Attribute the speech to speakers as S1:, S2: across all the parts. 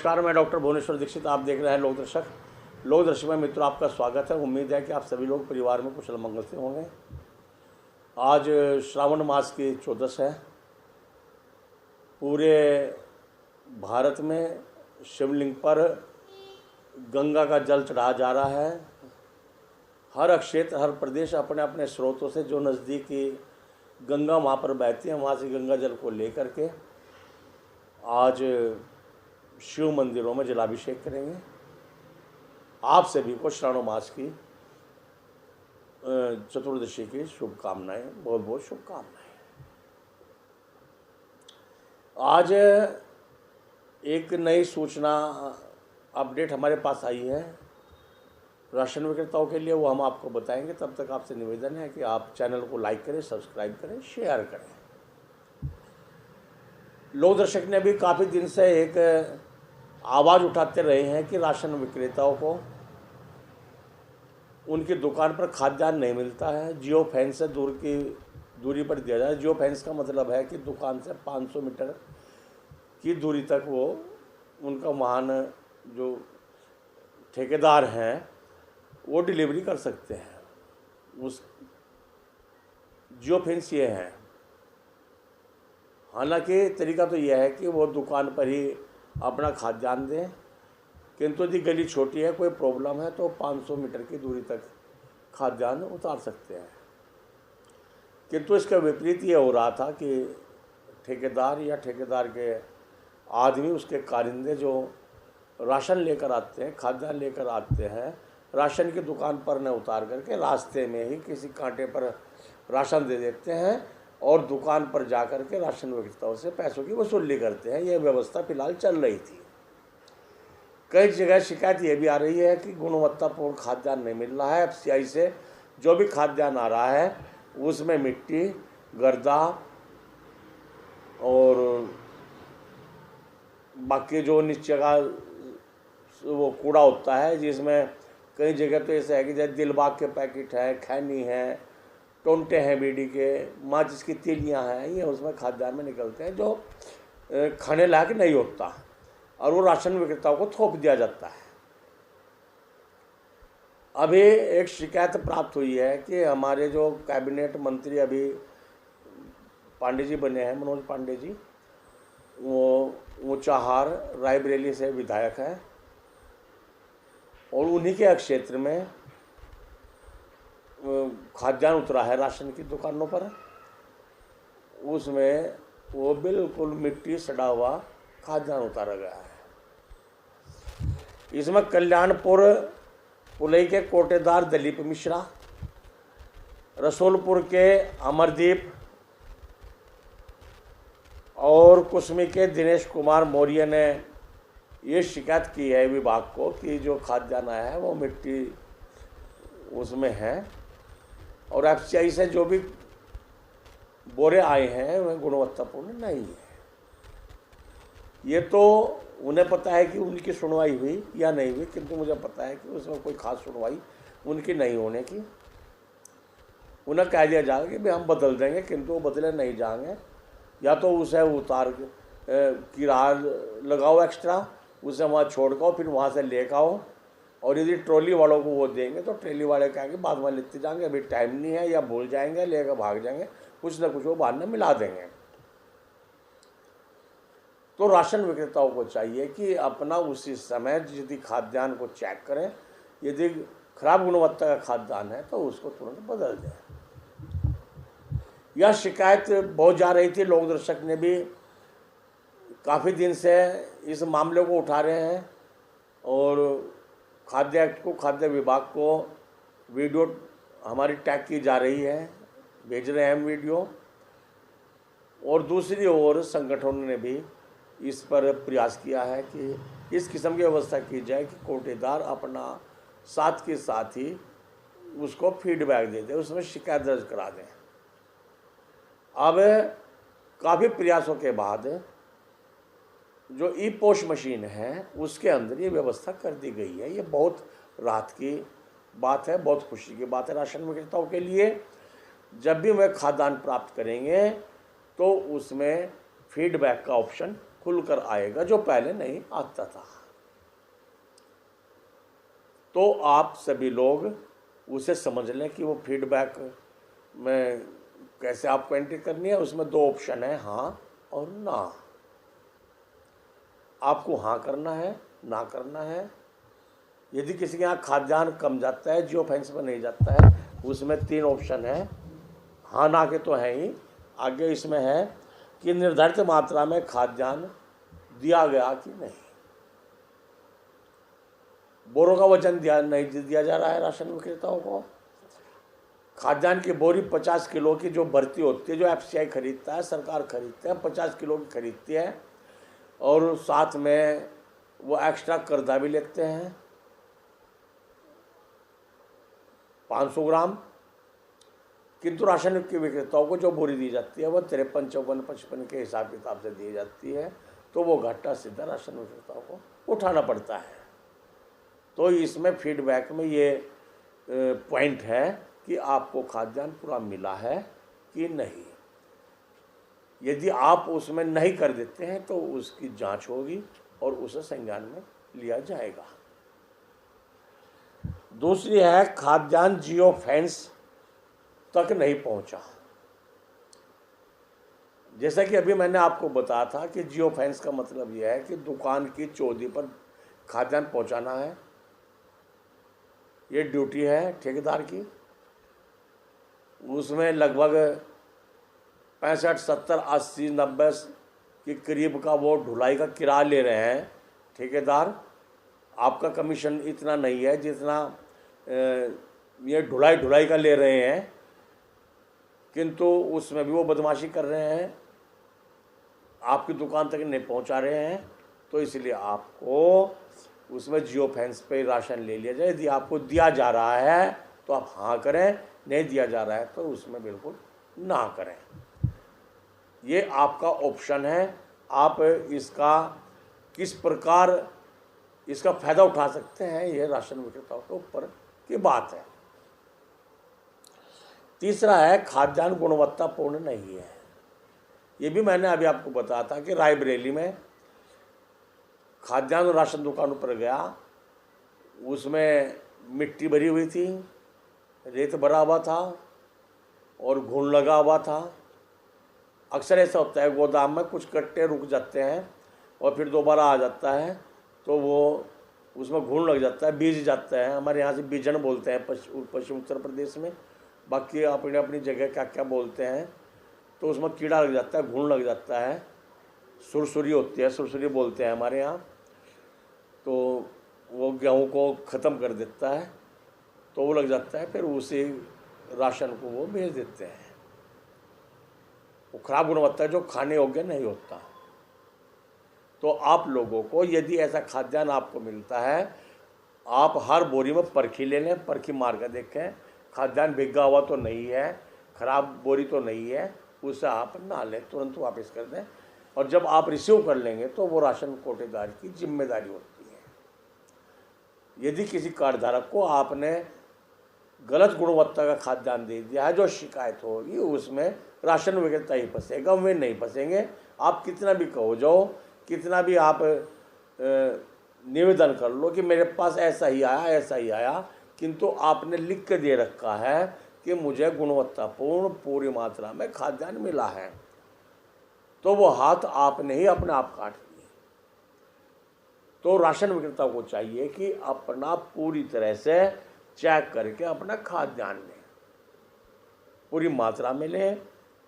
S1: नमस्कार, मैं डॉक्टर भुवनेश्वर दीक्षित। आप देख रहे हैं लोक दर्शक। लोक दर्शक में मित्रों आपका स्वागत है। उम्मीद है कि आप सभी लोग परिवार में कुशल मंगल से होंगे। आज श्रावण मास की 14 है। पूरे भारत में शिवलिंग पर गंगा का जल चढ़ाया जा रहा है। हर क्षेत्र, हर प्रदेश अपने अपने स्रोतों से जो नज़दीकी गंगा वहाँ पर बहती है, वहाँ से गंगा जल को लेकर के आज शिव मंदिरों में जलाभिषेक करेंगे। आप सभी को श्रावण मास की चतुर्दशी की शुभकामनाएं, बहुत बहुत शुभकामनाएं। आज एक नई सूचना अपडेट हमारे पास आई है राशन विक्रेताओं के लिए, वो हम आपको बताएंगे। तब तक आपसे निवेदन है कि आप चैनल को लाइक करें, सब्सक्राइब करें, शेयर करें। लोक दर्शक ने भी काफ़ी दिन से एक आवाज़ उठाते रहे हैं कि राशन विक्रेताओं को उनकी दुकान पर खाद्यान्न नहीं मिलता है। जियो फेंस से दूरी पर दिया जाए। जियो फेंस का मतलब है कि दुकान से 500 मीटर की दूरी तक वो उनका वाहन जो ठेकेदार हैं वो डिलीवरी कर सकते हैं। उस जियो फेंस ये है। हालांकि तरीका तो यह है कि वो दुकान पर ही अपना खाद्यान्न दें, किंतु यदि गली छोटी है, कोई प्रॉब्लम है, तो 500 मीटर की दूरी तक खाद्यान्न उतार सकते हैं। किंतु इसका विपरीत ये हो रहा था कि ठेकेदार या ठेकेदार के आदमी, उसके कारिंदे जो राशन लेकर आते हैं, खाद्यान्न लेकर आते हैं, राशन की दुकान पर न उतार करके रास्ते में ही किसी कांटे पर राशन दे देते हैं और दुकान पर जा कर के राशन विक्रेताओं से पैसों की वसूली करते हैं। यह व्यवस्था फिलहाल चल रही थी। कई जगह शिकायत ये भी आ रही है कि गुणवत्तापूर्ण खाद्यान्न नहीं मिल रहा है। एफसीआई से जो भी खाद्यान्न आ रहा है उसमें मिट्टी, गर्दा और बाकी जो नीचे का वो कूड़ा होता है, जिसमें कई जगह तो ऐसा है कि जैसे दिलबाग के पैकेट है, खैनी है, टोंटे हैं बीड़ी के, माचिस की तीलियाँ हैं, ये उसमें खाद्यान्न में निकलते हैं जो खाने लायक नहीं होता और वो राशन विक्रेताओं को थोप दिया जाता है। अभी एक शिकायत प्राप्त हुई है कि हमारे जो कैबिनेट मंत्री अभी पांडे जी बने हैं, मनोज पांडे जी, वो ऊंचाहार रायबरेली से विधायक हैं और उन्हीं के क्षेत्र में खाद्यान्न उतरा है राशन की दुकानों पर। उसमें वो बिल्कुल मिट्टी सड़ा हुआ खाद्यान्न उतारा गया है। इसमें कल्याणपुर पुलई के कोटेदार दिलीप मिश्रा, रसूलपुर के अमरदीप और कुसमी के दिनेश कुमार मौर्य ने ये शिकायत की है विभाग को कि जो खाद्यान्न आया है वो मिट्टी उसमें है और एफसीआई से जो भी बोरे आए हैं वह गुणवत्तापूर्ण नहीं है। ये तो उन्हें पता है कि उनकी सुनवाई हुई या नहीं हुई, किंतु मुझे पता है कि उसमें कोई खास सुनवाई उनकी नहीं होने की। उन्हें कह दिया जाएगा कि भाई हम बदल देंगे, किंतु वो बदले नहीं जाएंगे। या तो उसे उतार किराया लगाओ एक्स्ट्रा, उसे वहाँ छोड़ कर फिर वहाँ से ले आओ, और यदि ट्रॉली वालों को वो देंगे तो ट्रॉली वाले कहेंगे बाद में लेते जाएंगे, अभी टाइम नहीं है, या भूल जाएंगे, लेकर भाग जाएंगे, कुछ ना कुछ वो बहाने मिला देंगे। तो राशन विक्रेताओं को चाहिए कि अपना उसी समय यदि खाद्यान्न को चेक करें, यदि खराब गुणवत्ता का खाद्यान्न है तो उसको तुरंत बदल दें। यह शिकायत बहुत जा रही थी। लोक दर्शक ने भी काफ़ी दिन से इस मामले को उठा रहे हैं और खाद्य एक्ट को, खाद्य विभाग को वीडियो हमारी टैग की जा रही है, भेज रहे हैं हम वीडियो। और दूसरी ओर संगठनों ने भी इस पर प्रयास किया है कि इस किस्म की व्यवस्था की जाए कि कोटेदार अपना साथ के साथ ही उसको फीडबैक दे दें, उसमें शिकायत दर्ज करा दें। अब काफ़ी प्रयासों के बाद जो ई पोस्ट मशीन है उसके अंदर ये व्यवस्था कर दी गई है। ये बहुत राहत की बात है, बहुत खुशी की बात है राशन विक्रेताओं के लिए। जब भी वह खाद्यान्न प्राप्त करेंगे तो उसमें फीडबैक का ऑप्शन खुलकर आएगा, जो पहले नहीं आता था। तो आप सभी लोग उसे समझ लें कि वो फीडबैक में कैसे आपको एंट्री करनी है। उसमें 2 ऑप्शन है, हाँ और ना। आपको हाँ करना है, ना करना है। यदि किसी के यहाँ खाद्यान्न कम जाता है, जियो फेंस पर नहीं जाता है, उसमें 3 ऑप्शन है, हाँ ना के तो है ही। आगे इसमें है कि निर्धारित मात्रा में खाद्यान्न दिया गया कि नहीं। बोरों का वजन नहीं दिया जा रहा है राशन विक्रेताओं को। खाद्यान्न की बोरी 50 किलो की जो भर्ती होती है, जो एफसीआई खरीदता है, सरकार खरीदती है, 50 किलो की खरीदती है, और साथ में वो एक्स्ट्रा कर्जा भी लेते हैं 500 ग्राम। किंतु राशन के विक्रेताओं को जो बोरी दी जाती है वो 53, 54, 55 के हिसाब किताब से दी जाती है, तो वो घाटा सीधा राशन विक्रेताओं को उठाना पड़ता है। तो इसमें फीडबैक में ये पॉइंट है कि आपको खाद्यान्न पूरा मिला है कि नहीं। यदि आप उसमें नहीं कर देते हैं तो उसकी जांच होगी और उसे संज्ञान में लिया जाएगा। दूसरी है, खाद्यान्न जियो फेंस तक नहीं पहुंचा। जैसा कि अभी मैंने आपको बताया था कि जियो फेंस का मतलब यह है कि दुकान की चौदी पर खाद्यान्न पहुंचाना है। ये ड्यूटी है ठेकेदार की। उसमें लगभग 65, 70, 80, 90 के करीब का वो ढुलाई का किराया ले रहे हैं ठेकेदार। आपका कमीशन इतना नहीं है जितना ये ढुलाई का ले रहे हैं, किंतु उसमें भी वो बदमाशी कर रहे हैं, आपकी दुकान तक नहीं पहुंचा रहे हैं। तो इसलिए आपको उसमें जियो फेंस पे राशन ले लिया जाए। यदि आपको दिया जा रहा है तो आप हाँ करें, नहीं दिया जा रहा है तो उसमें बिल्कुल ना करें। ये आपका ऑप्शन है। आप इसका किस प्रकार इसका फ़ायदा उठा सकते हैं, ये राशन विक्रेताओं के ऊपर की बात है। तीसरा है, खाद्यान्न गुणवत्तापूर्ण नहीं है। ये भी मैंने अभी आपको बताया था कि रायबरेली में खाद्यान्न राशन दुकानों पर गया, उसमें मिट्टी भरी हुई थी, रेत भरा हुआ था और घुन लगा हुआ था। अक्सर ऐसा होता है, गोदाम में कुछ कट्टे रुक जाते हैं और फिर दोबारा आ जाता है, तो वो उसमें घुन लग जाता है, बीज जाता है। हमारे यहाँ से बीजन बोलते हैं पश्चिम उत्तर प्रदेश में, बाकी अपनी अपनी जगह क्या क्या बोलते हैं। तो उसमें कीड़ा लग जाता है, घुन लग जाता है, सुरसुरी होती है, सुरसुरी बोलते हैं हमारे यहाँ। तो वो गेहूँ को ख़त्म कर देता है, तो वो लग जाता है, फिर उसी राशन को वो भेज देते हैं। वो खराब गुणवत्ता है, जो खाने योग्य नहीं होता। तो आप लोगों को यदि ऐसा खाद्यान्न आपको मिलता है, आप हर बोरी में परखी ले लें, परखी मार कर देखें खाद्यान्न भीगा हुआ तो नहीं है, खराब बोरी तो नहीं है, उसे आप ना लें, तुरंत वापस कर दें। और जब आप रिसीव कर लेंगे तो वो राशन कोटेदार की जिम्मेदारी होती है। यदि किसी कार्डधारक को आपने गलत गुणवत्ता का खाद्यान्न दे दिया है, जो शिकायत होगी उसमें राशन विक्रेता ही फंसेगा, वे नहीं फंसेंगे। आप कितना भी कहो जाओ, कितना भी आप निवेदन कर लो कि मेरे पास ऐसा ही आया, ऐसा ही आया, किंतु आपने लिख के दे रखा है कि मुझे गुणवत्तापूर्ण पूरी मात्रा में खाद्यान्न मिला है, तो वो हाथ आपने ही अपने आप काट लिए। तो राशन विक्रेता को चाहिए कि अपना पूरी तरह से चेक करके अपना खाद्यान्न लें, पूरी मात्रा में लें,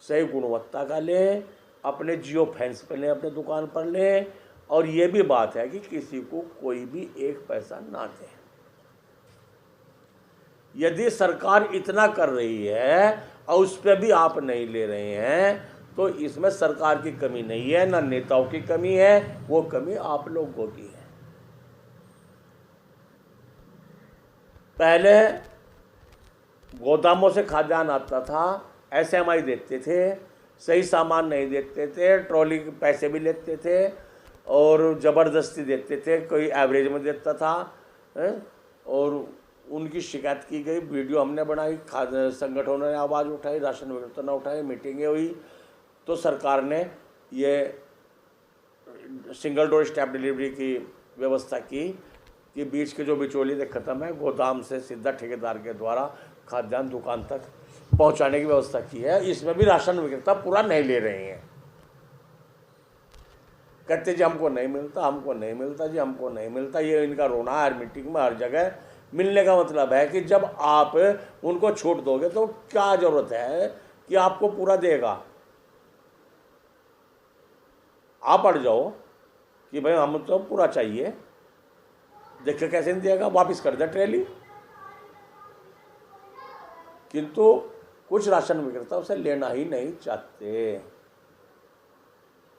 S1: सही गुणवत्ता का लें, अपने जियो फेंस पर लें, अपने दुकान पर लें। और ये भी बात है कि किसी को कोई भी 1 पैसा ना दें। यदि सरकार इतना कर रही है और उस पर भी आप नहीं ले रहे हैं, तो इसमें सरकार की कमी नहीं है, ना नेताओं की कमी है, वो कमी आप लोगों की है। पहले गोदामों से खाद्यान्न आता था, एसएमआई देते थे, सही सामान नहीं देते थे, ट्रॉली के पैसे भी लेते थे और ज़बरदस्ती देते थे, कोई एवरेज में देता था और उनकी शिकायत की गई, वीडियो हमने बनाई, खाद्य संगठनों ने आवाज़ उठाई, राशन विक्रेता ने उठाई, मीटिंगें हुई। तो सरकार ने ये सिंगल डोर स्टेप डिलीवरी की व्यवस्था की कि बीच के जो बिचौलिए ख़त्म है, गोदाम से सीधा ठेकेदार के द्वारा खाद्यान्न दुकान तक पहुंचाने की व्यवस्था की है। इसमें भी राशन विक्रेता पूरा नहीं ले रहे हैं, कहते जी हमको नहीं मिलता, हमको नहीं मिलता जी, हमको नहीं मिलता। ये इनका रोना हर मीटिंग में, हर जगह। मिलने का मतलब है कि जब आप उनको छूट दोगे तो क्या ज़रूरत है कि आपको पूरा देगा। आप अड़ जाओ कि भाई हम तो पूरा चाहिए, देखिए कैसे नहीं देगा, वापस कर दे ट्रेली। किंतु कुछ राशन विक्रेता उसे लेना ही नहीं चाहते।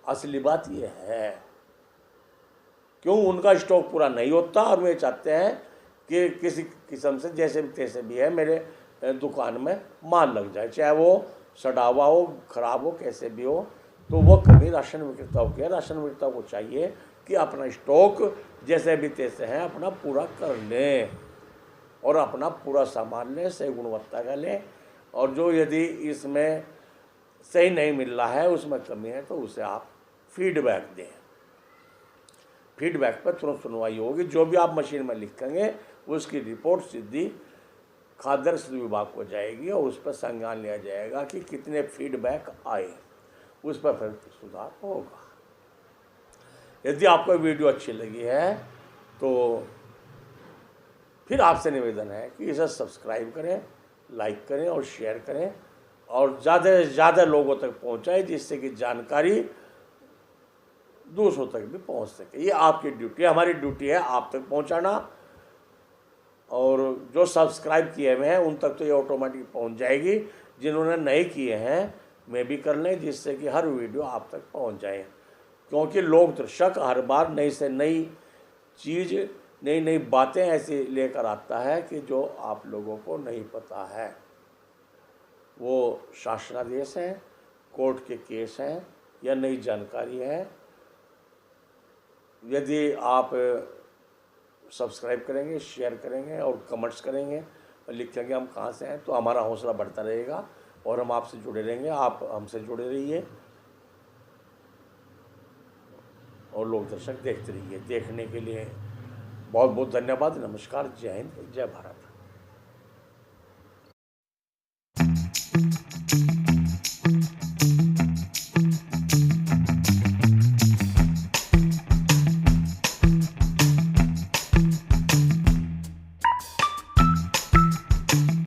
S1: असली बात यह है, क्यों उनका स्टॉक पूरा नहीं होता और वे चाहते हैं कि किसी किस्म से जैसे भी तैसे भी है मेरे दुकान में माल लग जाए, चाहे वो सड़ा हुआ हो, खराब हो, कैसे भी हो। तो वो कभी राशन विक्रेताओं के, राशन विक्रेताओं को चाहिए कि अपना स्टॉक जैसे भी तैसे हैं अपना पूरा कर लें और अपना पूरा सामान लें, सही गुणवत्ता का लें। और जो यदि इसमें सही नहीं मिल रहा है, उसमें कमी है, तो उसे आप फीडबैक दें। फीडबैक पर तुरंत सुनवाई होगी। जो भी आप मशीन में लिखेंगे उसकी रिपोर्ट सीधी खाद्य विभाग को जाएगी और उस पर संज्ञान लिया जाएगा कि कितने फीडबैक आए, उस पर फिर सुधार होगा। यदि आपको वीडियो अच्छी लगी है तो फिर आपसे निवेदन है कि इसे सब्सक्राइब करें, लाइक करें और शेयर करें और ज़्यादा से ज़्यादा लोगों तक पहुंचाएं, जिससे कि जानकारी दूसरों तक भी पहुंच सके। ये आपकी ड्यूटी है, हमारी ड्यूटी है आप तक पहुंचाना। और जो सब्सक्राइब किए हुए हैं उन तक तो ये ऑटोमेटिक पहुंच जाएगी, जिन्होंने नहीं किए हैं मैं भी कर लें, जिससे कि हर वीडियो आप तक पहुंच जाए। क्योंकि लोक दर्शक हर बार नई से नई चीज़, नई नई बातें ऐसी लेकर आता है कि जो आप लोगों को नहीं पता है। वो शासनादेश हैं, कोर्ट के केस हैं या नई जानकारी है। यदि आप सब्सक्राइब करेंगे, शेयर करेंगे और कमेंट्स करेंगे और लिखेंगे हम कहाँ से हैं, तो हमारा हौसला बढ़ता रहेगा और हम आपसे जुड़े रहेंगे। आप हमसे जुड़े रहिए और लोक दर्शक देखते रहिए। देखने के लिए बहुत बहुत धन्यवाद। नमस्कार, जय हिंद, जय भारत।